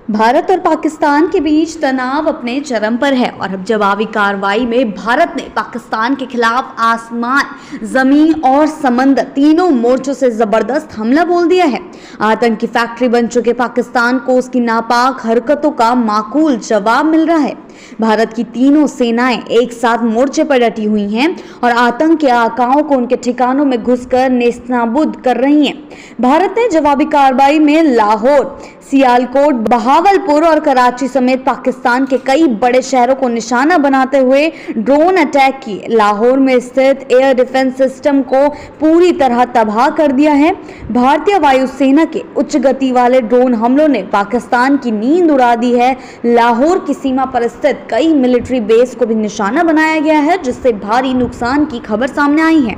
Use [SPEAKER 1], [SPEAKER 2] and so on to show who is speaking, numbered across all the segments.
[SPEAKER 1] भारत और पाकिस्तान के बीच तनाव अपने चरम पर है और अब जवाबी कार्रवाई में भारत ने पाकिस्तान के खिलाफ आसमान, जमीन और समंदर तीनों मोर्चों से जबरदस्त हमला बोल दिया है। आतंक की फैक्ट्री बन चुके पाकिस्तान को उसकी नापाक हरकतों का माकूल जवाब मिल रहा है। भारत की तीनों सेनाएं एक साथ मोर्चे पर डटी हुई हैं और आतंक के आकाओं को उनके ठिकानों में घुसकर नेस्तनाबूद कर रही हैं। भारत ने जवाबी कार्रवाई में लाहौर, सियालकोट, बहावलपुर और कराची समेत पाकिस्तान के कई बड़े शहरों को निशाना बनाते हुए ड्रोन अटैक किए। लाहौर में स्थित एयर डिफेंस सिस्टम को पूरी तरह तबाह कर दिया है। भारतीय वायुसेना के उच्च गति वाले ड्रोन हमलों ने पाकिस्तान की नींद उड़ा दी है। लाहौर की सीमा पर स्थित कई मिलिट्री बेस को भी निशाना बनाया गया है, जिससे भारी नुकसान की खबर सामने आई है।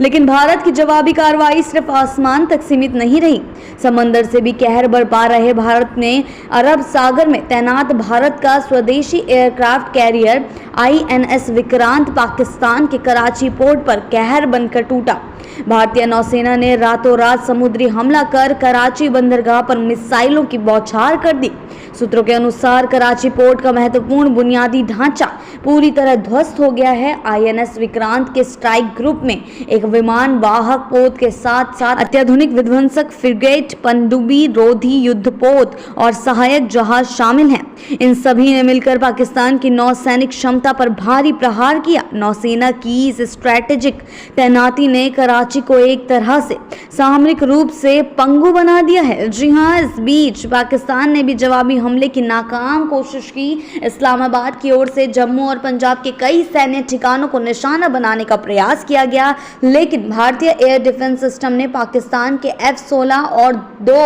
[SPEAKER 1] लेकिन भारत की जवाबी कार्रवाई सिर्फ आसमान तक सीमित नहीं रही। समंदर से भी कहर बरपा रहे भारत ने अरब सागर में तैनात भारत का स्वदेशी aircraft carrier INS Vikrant Pakistan के कराची पोर्ट पर कहर बनकर टूटा। भारतीय नौसेना ने रातों रात समुद्री हमला कर कराची बंदरगाह पर मिसाइलों की बौछार कर दी। सूत्रों के अनुसार कराची पोर्ट का महत्वपूर्ण बुनियादी ढांचा पूरी तरह ध्वस्त हो गया है। INS विक्रांत के स्ट्राइक ग्रुप में एक विमान वाहक पोत के साथ साथ अत्याधुनिक विध्वंसक फ्रिगेट, पनडुब्बी रोधी युद्धपोत और सहायक जहाज शामिल हैं। इन सभी ने मिलकर पाकिस्तान की नौसैनिक क्षमता पर भारी प्रहार किया। नौसेना की इस स्ट्रैटेजिक तैनाती ने कराची को एक तरह से सामरिक रूप से पंगु बना दिया है। जी हां, इस बीच पाकिस्तान ने भी जवाबी हमले की नाकाम कोशिश की। इस्लामाबाद की ओर से जम्मू और पंजाब के कई सैन्य ठिकानों को निशाना बनाने का प्रयास किया गया, लेकिन भारतीय एयर डिफेंस सिस्टम ने पाकिस्तान के F-16 और 2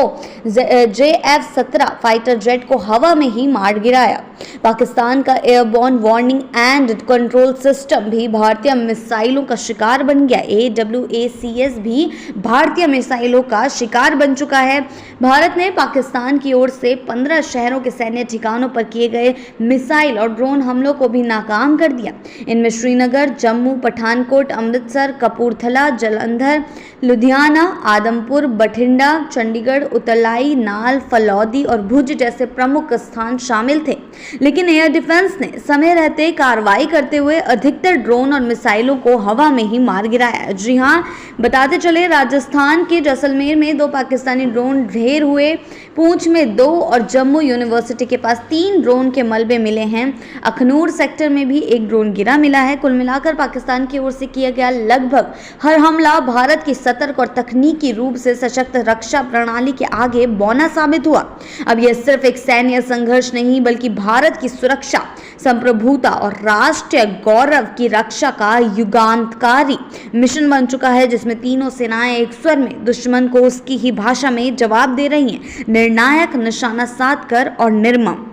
[SPEAKER 1] JF-17 फाइटर जेट को हवा में ही मार गिराया। पाकिस्तान का airborne warning and control system भी भारतीय मिसाइलों का शिकार बन गया। AWACS भी भारतीय मिसाइलों का शिकार बन चुका है। भारत ने पाकिस्तान की ओर से 15 शहरों के सैन्य ठिकानों पर किए गए मिसाइल और ड्रोन हमलों को भी नाकाम कर दिया। इनमें श्रीनगर, जम्मू, पठानकोट, अमृतसर, कपूरथला, जलंधर, लुधियाना, आदमपुर, बठिंडा, चंडीगढ़, उतलाई, नाल, फलौदी और भुज जैसे प्रमुख स्थान शामिल थे। लेकिन एयर डिफेंस ने समय रहते कार्रवाई करते हुए अधिकतर ड्रोन और मिसाइलों को हवा में ही मार गिराया। जी हां, बताते चले, राजस्थान के जैसलमेर में 2 पाकिस्तानी ड्रोन ढेर हुए, पूंछ में 2 और जम्मू यूनिवर्सिटी के पास 3 ड्रोन के मलबे मिले हैं। अखनूर सेक्टर में भी एक ड्रोन गिरा मिला है। कुल मिलाकर पाकिस्तान की ओर से किया गया लगभग हर हमला भारत की सतर्क और तकनीकी रूप से सशक्त रक्षा प्रणाली के आगे बौना साबित हुआ। अब यह सिर्फ एक सैन्य संघर्ष नहीं, बल्कि भारत की सुरक्षा, संप्रभुता और राष्ट्रीय गौरव की रक्षा का युगांतकारी मिशन बन चुका है, जिसमें तीनों सेनाएं एक स्वर में दुश्मन को उसकी ही भाषा में जवाब दे रही हैं, निर्णायक, निशाना साधकर और निर्मम।